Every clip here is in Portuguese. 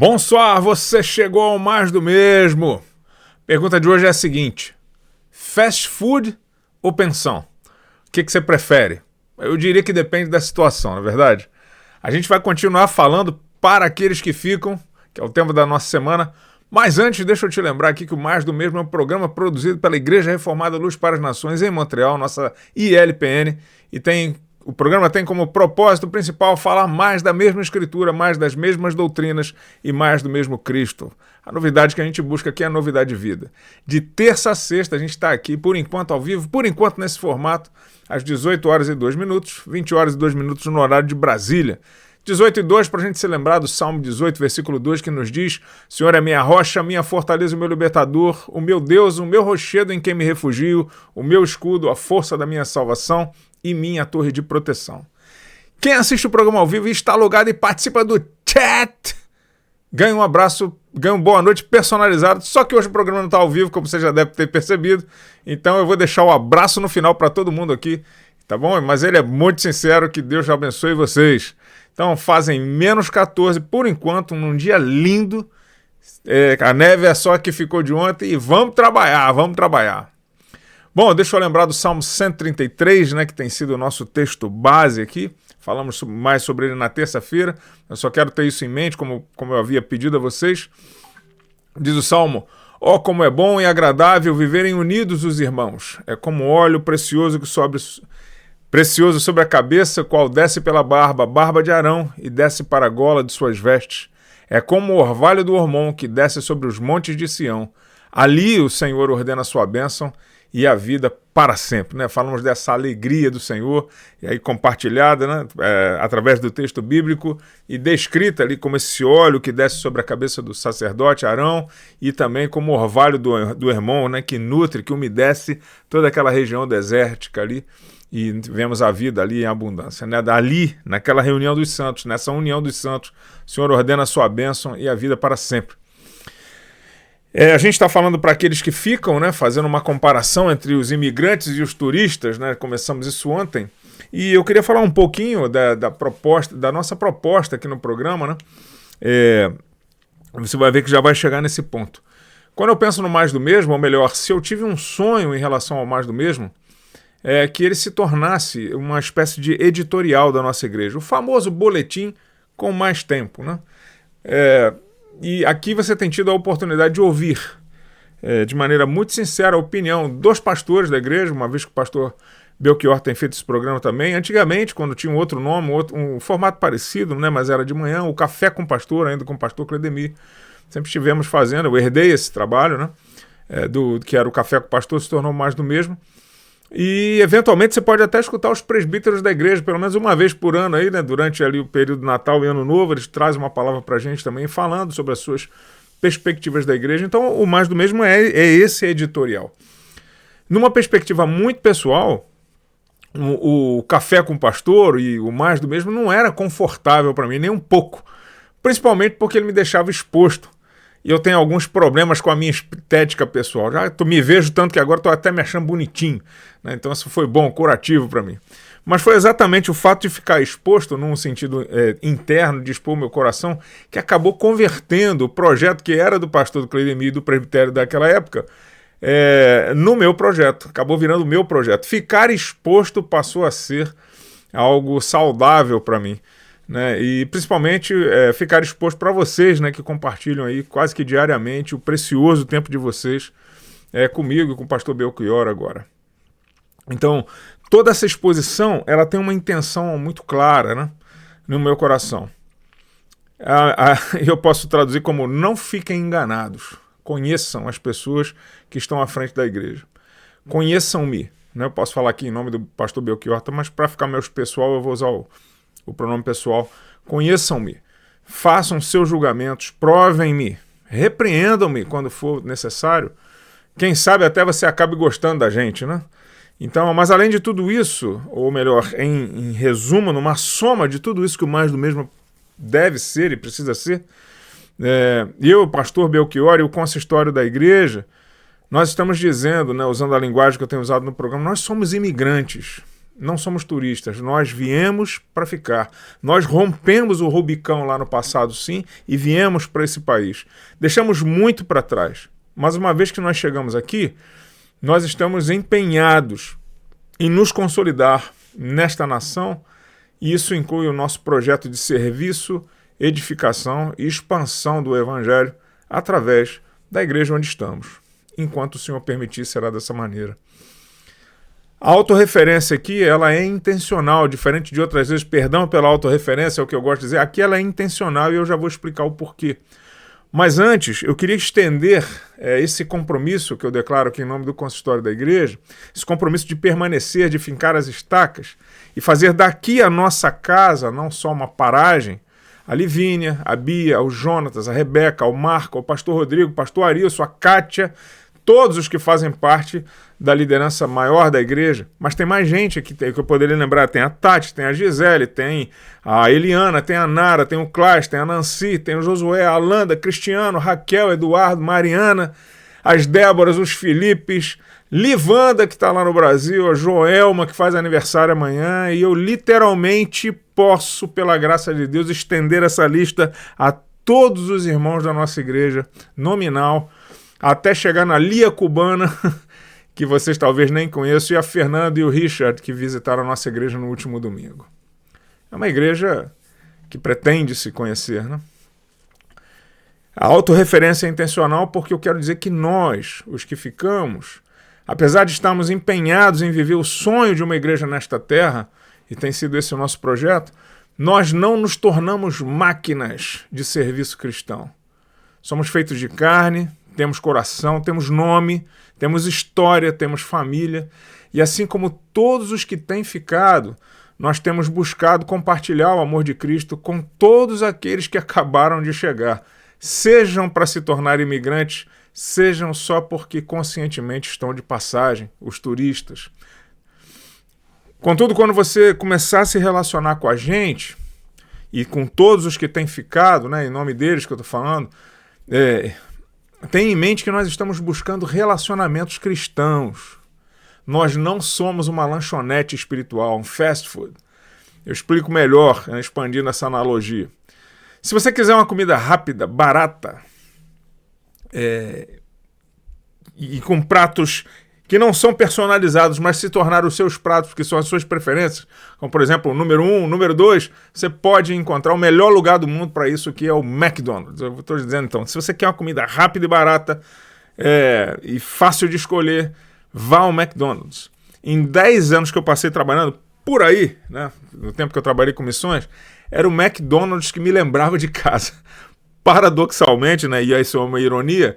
Bonsoir, você chegou ao mais do mesmo. Pergunta de hoje é a seguinte: fast food ou pensão? O que você prefere? Eu diria que depende da situação, não é verdade? A gente vai continuar falando para aqueles que ficam, que é o tema da nossa semana. Mas antes, deixa eu te lembrar aqui que o Mais do Mesmo é um programa produzido pela Igreja Reformada Luz para as Nações em Montreal, nossa ILPN, e o programa tem como propósito principal falar mais da mesma Escritura, mais das mesmas doutrinas e mais do mesmo Cristo. A novidade que a gente busca aqui é a novidade de vida. De terça a sexta a gente está aqui, por enquanto ao vivo, por enquanto nesse formato, às 18 horas e 2 minutos, 20 horas e 2 minutos no horário de Brasília. 18 e 2, para a gente se lembrar do Salmo 18, versículo 2, que nos diz: Senhor é minha rocha, minha fortaleza, o meu libertador, o meu Deus, o meu rochedo em quem me refugio, o meu escudo, a força da minha salvação e minha torre de proteção. Quem assiste o programa ao vivo e está logado e participa do chat, ganha um abraço, ganha uma boa noite personalizado, só que hoje o programa não está ao vivo, como você já deve ter percebido, então eu vou deixar o abraço no final para todo mundo aqui, tá bom? Mas ele é muito sincero, que Deus abençoe vocês. Então fazem menos 14 por enquanto, num dia lindo. A neve é só que ficou de ontem e vamos trabalhar, vamos trabalhar. Bom, deixa eu lembrar do Salmo 133, né, que tem sido o nosso texto base aqui. Falamos mais sobre ele na terça-feira. Eu só quero ter isso em mente, como eu havia pedido a vocês. Diz o Salmo: ó, como é bom e agradável viverem unidos os irmãos. É como óleo precioso sobre a cabeça, qual desce pela barba de Arão, e desce para a gola de suas vestes. É como o orvalho do Ormon, que desce sobre os montes de Sião. Ali o Senhor ordena a sua bênção e a vida para sempre, né? Falamos dessa alegria do Senhor, e aí compartilhada, né? Através do texto bíblico, e descrita ali como esse óleo que desce sobre a cabeça do sacerdote Arão, e também como o orvalho do Hermon, né? Que nutre, que umedece toda aquela região desértica ali. E vemos a vida ali em abundância, né? Ali, naquela reunião dos santos, nessa união dos santos, o Senhor ordena a sua bênção e a vida para sempre. A gente está falando para aqueles que ficam, né? Fazendo uma comparação entre os imigrantes e os turistas, né? Começamos isso ontem, e eu queria falar um pouquinho da nossa proposta aqui no programa, né? Você vai ver que já vai chegar nesse ponto. Quando eu penso no mais do mesmo, ou melhor, se eu tive um sonho em relação ao mais do mesmo, que ele se tornasse uma espécie de editorial da nossa igreja, o famoso boletim com mais tempo, né? E aqui você tem tido a oportunidade de ouvir, de maneira muito sincera, a opinião dos pastores da igreja, uma vez que o pastor Belchior tem feito esse programa também. Antigamente, quando tinha um outro nome, um formato parecido, né? Mas era de manhã, o Café com o Pastor, ainda com o pastor Cledemir, sempre estivemos fazendo, eu herdei esse trabalho, né? Que era o Café com o Pastor, se tornou mais do mesmo. E eventualmente você pode até escutar os presbíteros da igreja, pelo menos uma vez por ano aí, né? Durante ali o período de Natal e Ano Novo, eles trazem uma palavra pra gente também, falando sobre as suas perspectivas da igreja. Então o mais do mesmo é esse editorial. Numa perspectiva muito pessoal, o Café com o Pastor e o mais do mesmo não era confortável para mim, nem um pouco. Principalmente porque ele me deixava exposto. E eu tenho alguns problemas com a minha estética pessoal. Já me vejo tanto que agora estou até me achando bonitinho, né? Então isso foi bom, curativo para mim. Mas foi exatamente o fato de ficar exposto, num sentido interno, de expor meu coração, que acabou convertendo o projeto que era do pastor do Cledemir e do presbitério daquela época no meu projeto. Acabou virando o meu projeto. Ficar exposto passou a ser algo saudável para mim, né? E principalmente ficar exposto para vocês, né, que compartilham aí quase que diariamente o precioso tempo de vocês comigo e com o pastor Belchior agora. Então, toda essa exposição, ela tem uma intenção muito clara, né, no meu coração. Eu posso traduzir como: não fiquem enganados, conheçam as pessoas que estão à frente da igreja, conheçam-me, né? Eu posso falar aqui em nome do pastor Belchior, mas para ficar meus pessoal eu vou usar o pronome pessoal. Conheçam-me, façam seus julgamentos, provem-me, repreendam-me quando for necessário. Quem sabe até você acabe gostando da gente, né? Então, mas além de tudo isso, ou melhor, em resumo, numa soma de tudo isso que o mais do mesmo deve ser e precisa ser, eu, o pastor Belchior e o consistório da igreja, nós estamos dizendo, né, usando a linguagem que eu tenho usado no programa, nós somos imigrantes. não somos turistas, nós viemos para ficar. Nós rompemos o Rubicão lá no passado, sim, e viemos para esse país. Deixamos muito para trás, mas uma vez que nós chegamos aqui, nós estamos empenhados em nos consolidar nesta nação, e isso inclui o nosso projeto de serviço, edificação e expansão do Evangelho através da igreja onde estamos. Enquanto o Senhor permitir, será dessa maneira. A autorreferência aqui, ela é intencional, diferente de outras vezes, perdão pela autorreferência, é o que eu gosto de dizer, aqui ela é intencional e eu já vou explicar o porquê. Mas antes, eu queria estender esse compromisso que eu declaro aqui em nome do consistório da igreja, esse compromisso de permanecer, de fincar as estacas e fazer daqui a nossa casa não só uma paragem, a Livínia, a Bia, o Jonatas, a Rebeca, o Marco, o pastor Rodrigo, o pastor Arilson, a Kátia, todos os que fazem parte da liderança maior da igreja, mas tem mais gente aqui que eu poderia lembrar, tem a Tati, tem a Gisele, tem a Eliana, tem a Nara, tem o Klaas, tem a Nancy, tem o Josué, a Alanda, Cristiano, Raquel, Eduardo, Mariana, as Déboras, os Filipes, Livanda, que está lá no Brasil, a Joelma, que faz aniversário amanhã, e eu literalmente posso, pela graça de Deus, estender essa lista a todos os irmãos da nossa igreja nominal, até chegar na Lia Cubana, que vocês talvez nem conheçam, e a Fernanda e o Richard, que visitaram a nossa igreja no último domingo. É uma igreja que pretende se conhecer, né? A autorreferência é intencional porque eu quero dizer que nós, os que ficamos, apesar de estarmos empenhados em viver o sonho de uma igreja nesta terra, e tem sido esse o nosso projeto, nós não nos tornamos máquinas de serviço cristão. Somos feitos de carne, temos coração, temos nome, temos história, temos família, e assim como todos os que têm ficado, nós temos buscado compartilhar o amor de Cristo com todos aqueles que acabaram de chegar, sejam para se tornar imigrantes, sejam só porque conscientemente estão de passagem, os turistas. Contudo, quando você começar a se relacionar com a gente, e com todos os que têm ficado, né, em nome deles que eu estou falando, tenha em mente que nós estamos buscando relacionamentos cristãos. Nós não somos uma lanchonete espiritual, um fast food. Eu explico melhor, expandindo essa analogia. Se você quiser uma comida rápida, barata, e com pratos que não são personalizados, mas se tornaram os seus pratos, que são as suas preferências, como por exemplo o número 1, o número 2, você pode encontrar o melhor lugar do mundo para isso, que é o McDonald's. Eu estou dizendo então, se você quer uma comida rápida e barata e fácil de escolher, vá ao McDonald's. Em 10 anos que eu passei trabalhando por aí, né, no tempo que eu trabalhei com missões, era o McDonald's que me lembrava de casa. Paradoxalmente, né, e isso é uma ironia,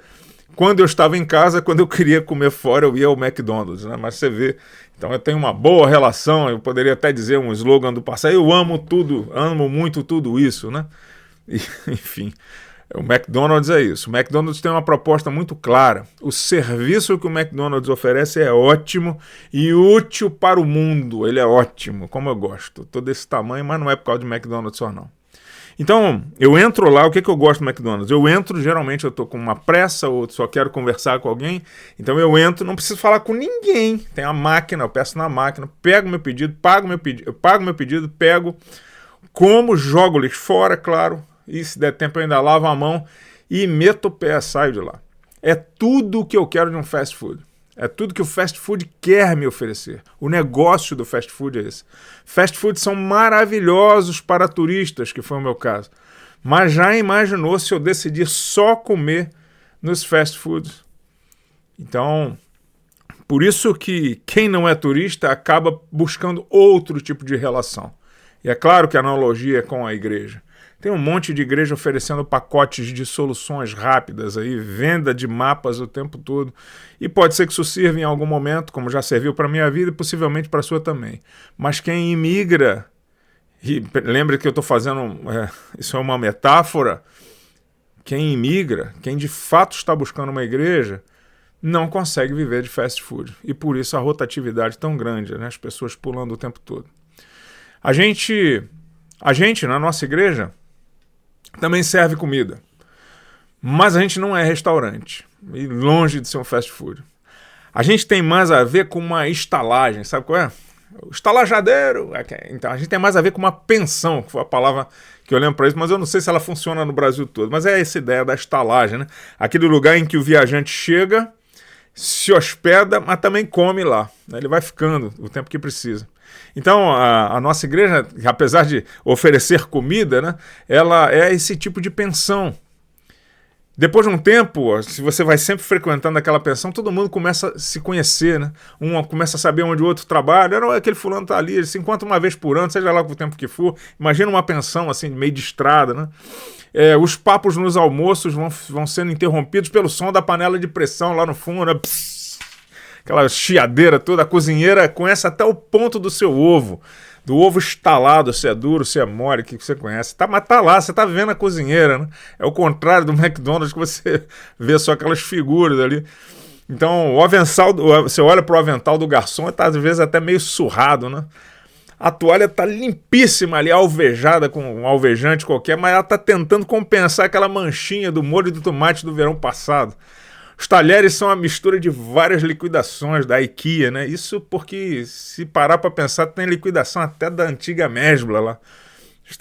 quando eu estava em casa, quando eu queria comer fora, eu ia ao McDonald's, né? Mas você vê, então eu tenho uma boa relação, eu poderia até dizer um slogan do passado, eu amo tudo, amo muito tudo isso, né? E, enfim, o McDonald's é isso. O McDonald's tem uma proposta muito clara. O serviço que o McDonald's oferece é ótimo e útil para o mundo. Ele é ótimo, como eu gosto. Estou desse tamanho, mas não é por causa de McDonald's só não. Então, eu entro lá, o que eu gosto do McDonald's? Eu entro, geralmente eu estou com uma pressa ou só quero conversar com alguém, então eu entro, não preciso falar com ninguém, tem a máquina, eu peço na máquina, pego meu pedido, pago meu pedido, pego, como, jogo lixo fora, claro, e se der tempo eu ainda lavo a mão e meto o pé, saio de lá. É tudo o que eu quero de um fast food. É tudo que o fast food quer me oferecer. O negócio do fast food é esse. Fast foods são maravilhosos para turistas, que foi o meu caso. Mas já imaginou se eu decidir só comer nos fast foods? Então, por isso que quem não é turista acaba buscando outro tipo de relação. E é claro que a analogia é com a igreja. Tem um monte de igreja oferecendo pacotes de soluções rápidas, aí, venda de mapas o tempo todo. E pode ser que isso sirva em algum momento, como já serviu para a minha vida e possivelmente para a sua também. Mas quem imigra, e lembre que eu estou fazendo, isso é uma metáfora, quem imigra, quem de fato está buscando uma igreja, não consegue viver de fast food. E por isso a rotatividade tão grande, né? As pessoas pulando o tempo todo. A gente na nossa igreja, também serve comida. Mas a gente não é restaurante. E longe de ser um fast food. A gente tem mais a ver com uma estalagem. Sabe qual é? O estalajadeiro. Então, a gente tem mais a ver com uma pensão, que foi a palavra que eu lembro para isso, mas eu não sei se ela funciona no Brasil todo. Mas é essa ideia da estalagem, né? Aquele lugar em que o viajante chega, se hospeda, mas também come lá. Né? Ele vai ficando o tempo que precisa. Então, a nossa igreja, apesar de oferecer comida, né, ela é esse tipo de pensão. Depois de um tempo, se você vai sempre frequentando aquela pensão, todo mundo começa a se conhecer, né? Um começa a saber onde o outro trabalha. Não, aquele fulano tá ali, ele se encontra uma vez por ano, seja lá com o tempo que for. Imagina uma pensão assim, meio de estrada, né? Os papos nos almoços vão sendo interrompidos pelo som da panela de pressão lá no fundo, né? Psss, aquela chiadeira toda. A cozinheira conhece até o ponto do seu ovo. Do ovo estalado, se é duro, se é mole, que você conhece. Mas tá lá, você tá vendo a cozinheira, né? É o contrário do McDonald's, que você vê só aquelas figuras ali. Então, o avental, você olha pro avental do garçom e tá às vezes até meio surrado, né? A toalha tá limpíssima ali, alvejada com um alvejante qualquer, mas ela tá tentando compensar aquela manchinha do molho de tomate do verão passado. Os talheres são uma mistura de várias liquidações da IKEA, né? Isso porque, se parar para pensar, tem liquidação até da antiga Mesbla lá.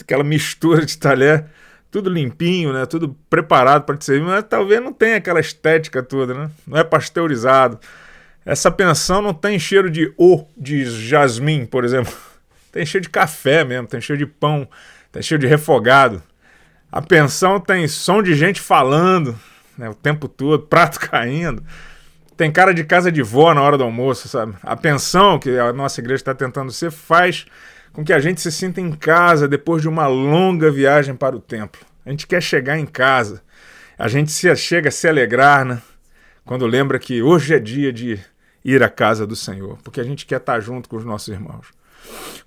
Aquela mistura de talher, tudo limpinho, né? Tudo preparado para te servir, mas talvez não tenha aquela estética toda, né? Não é pasteurizado. Essa pensão não tem cheiro de jasmim, por exemplo. Tem cheiro de café mesmo, tem cheiro de pão, tem cheiro de refogado. A pensão tem som de gente falando, né, o tempo todo, prato caindo. Tem cara de casa de vó na hora do almoço, sabe? A pensão que a nossa igreja está tentando ser faz com que a gente se sinta em casa depois de uma longa viagem para o templo. A gente quer chegar em casa. A gente chega a se alegrar, né? Quando lembra que hoje é dia de ir à casa do Senhor, porque a gente quer estar junto com os nossos irmãos.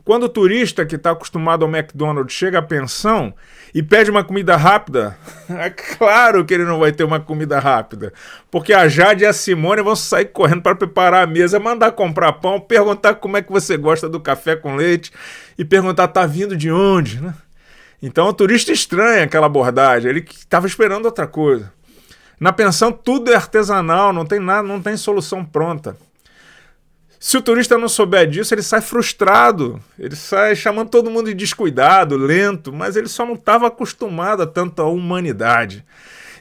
Quando o turista que está acostumado ao McDonald's chega à pensão e pede uma comida rápida, é claro que ele não vai ter uma comida rápida, porque a Jade e a Simone vão sair correndo para preparar a mesa, mandar comprar pão, perguntar como é que você gosta do café com leite e perguntar tá vindo de onde, né? Então o turista estranha aquela abordagem, ele estava esperando outra coisa. Na pensão tudo é artesanal, não tem nada, não tem solução pronta. Se o turista não souber disso, ele sai frustrado, ele sai chamando todo mundo de descuidado, lento, mas ele só não estava acostumado a tanta humanidade.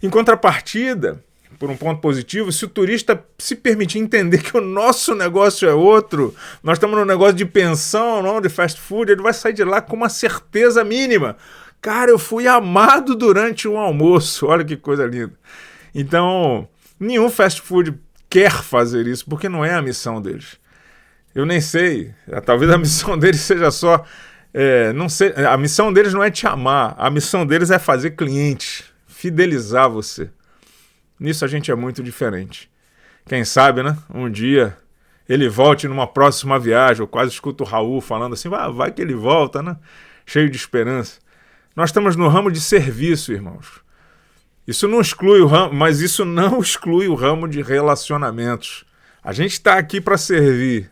Em contrapartida, por um ponto positivo, se o turista se permitir entender que o nosso negócio é outro, nós estamos no negócio de pensão, não de fast food, ele vai sair de lá com uma certeza mínima. Cara, eu fui amado durante um almoço, olha que coisa linda. Então, nenhum fast food quer fazer isso, porque não é a missão deles. Eu nem sei, talvez a missão deles seja só... não sei, a missão deles não é te amar, a missão deles é fazer clientes, fidelizar você. Nisso a gente é muito diferente. Quem sabe, né? Um dia ele volte numa próxima viagem, eu quase escuto o Raul falando assim, vai que ele volta, né? Cheio de esperança. Nós estamos no ramo de serviço, irmãos. Isso não exclui o ramo, mas isso não exclui o ramo de relacionamentos. A gente está aqui para servir.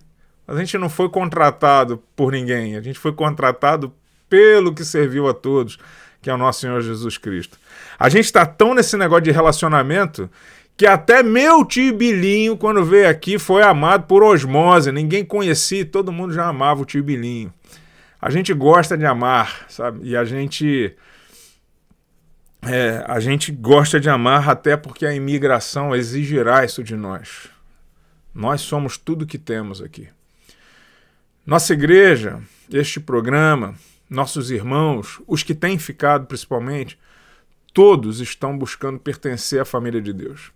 A gente não foi contratado por ninguém, a gente foi contratado pelo que serviu a todos, que é o nosso Senhor Jesus Cristo. A gente está tão nesse negócio de relacionamento que até meu tio Bilinho, quando veio aqui, foi amado por osmose. Ninguém conhecia, todo mundo já amava o tio Bilinho. A gente gosta de amar, sabe? E a gente gosta de amar até porque a imigração exigirá isso de nós. Nós somos tudo que temos aqui. Nossa igreja, este programa, nossos irmãos, os que têm ficado principalmente, todos estão buscando pertencer à família de Deus.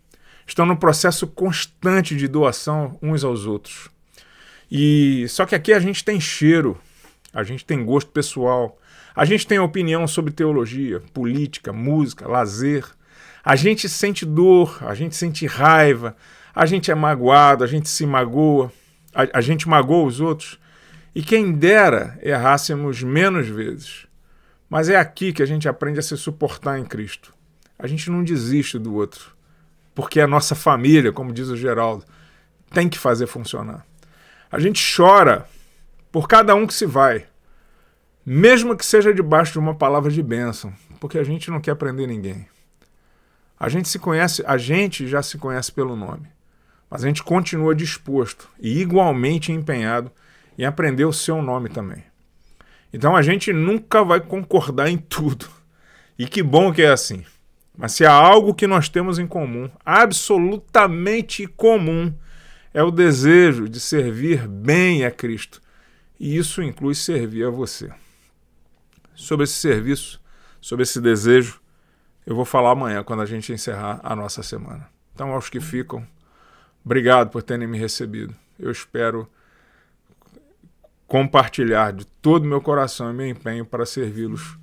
Estão num processo constante de doação uns aos outros. Só que aqui a gente tem cheiro, a gente tem gosto pessoal, a gente tem opinião sobre teologia, política, música, lazer. A gente sente dor, a gente sente raiva, a gente é magoado, a gente se magoa, a gente magoa os outros. E quem dera errássemos menos vezes. Mas é aqui que a gente aprende a se suportar em Cristo. A gente não desiste do outro, porque a nossa família, como diz o Geraldo, tem que fazer funcionar. A gente chora por cada um que se vai, mesmo que seja debaixo de uma palavra de bênção, porque a gente não quer prender ninguém. A gente já se conhece pelo nome, mas a gente continua disposto e igualmente empenhado em aprender o seu nome também. Então a gente nunca vai concordar em tudo. E que bom que é assim. Mas se há algo que nós temos em comum, absolutamente comum, é o desejo de servir bem a Cristo. E isso inclui servir a você. Sobre esse serviço, sobre esse desejo, eu vou falar amanhã, quando a gente encerrar a nossa semana. Então, aos que ficam, obrigado por terem me recebido. Eu espero compartilhar de todo o meu coração e meu empenho para servi-los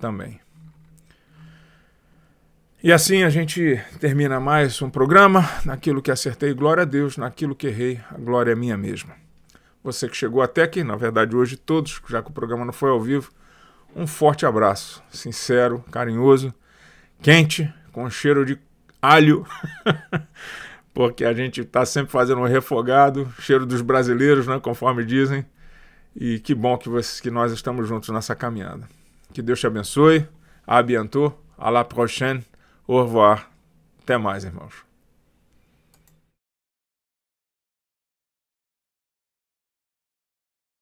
também. E assim a gente termina mais um programa. Naquilo que acertei, glória a Deus. Naquilo que errei, a glória é minha mesma. Você que chegou até aqui, na verdade hoje todos, já que o programa não foi ao vivo, um forte abraço, sincero, carinhoso, quente, com cheiro de alho, porque a gente está sempre fazendo um refogado, cheiro dos brasileiros, né, conforme dizem, e que bom que nós estamos juntos nessa caminhada. Que Deus te abençoe, à bientôt, à la prochaine, au revoir, até mais, irmãos.